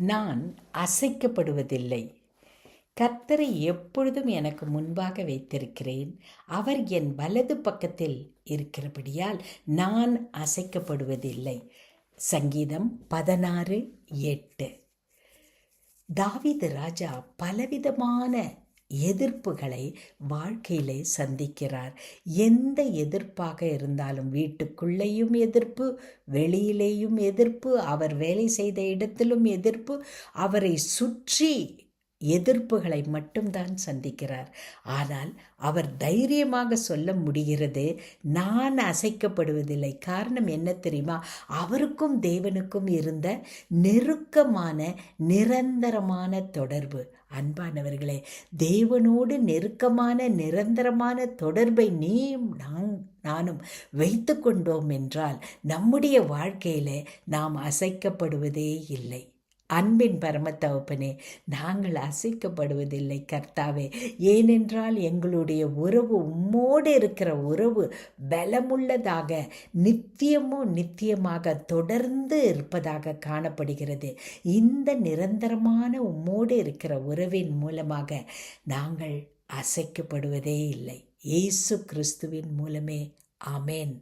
நான் அசைக்கப்படுவதில்லை. கர்த்தரை எப்பொழுதும் எனக்கு முன்பாக வைத்திருக்கிறேன். அவர் என் வலது பக்கத்தில் இருக்கிறபடியால் நான் அசைக்கப்படுவதில்லை. சங்கீதம் 16:8. தாவீது ராஜா பலவிதமான எதிர்ப்புகளை வாழ்க்கையிலே சந்திக்கிறார். எந்த எதிர்ப்பாக இருந்தாலும், வீட்டுக்குள்ளேயும் எதிர்ப்பு, வெளியிலேயும் எதிர்ப்பு, அவர் வேலை செய்த இடத்திலும் எதிர்ப்பு, அவரை சுற்றி எதிர்ப்புகளை மட்டும்தான் சந்திக்கிறார். ஆனால் அவர் தைரியமாக சொல்ல முடிகிறது, நான் அசைக்கப்படுவதில்லை. காரணம் என்ன தெரியுமா? அவருக்கும் தேவனுக்கும் இருந்த நெருக்கமான நிரந்தரமான தொடர்பு. அன்பானவர்களே, தேவனோடு நெருக்கமான நிரந்தரமான தொடர்பை நீயும் நானும் வைத்து கொண்டோம் என்றால் நம்முடைய வாழ்க்கையிலே நாம் அசைக்கப்படுவதே இல்லை. அன்பின் பரமத்தகப்பனே, நாங்கள் அசைக்கப்படுவதில்லை கர்த்தாவே. ஏனென்றால் எங்களுடைய உறவு, உம்மோடு இருக்கிற உறவு பலமுள்ளதாக, நித்தியமாக தொடர்ந்து இருப்பதாக காணப்படுகிறது. இந்த நிரந்தரமான உம்மோடு இருக்கிற உறவின் மூலமாக நாங்கள் அசைக்கப்படுவதே இல்லை. இயேசு கிறிஸ்துவின் மூலமே. ஆமேன்.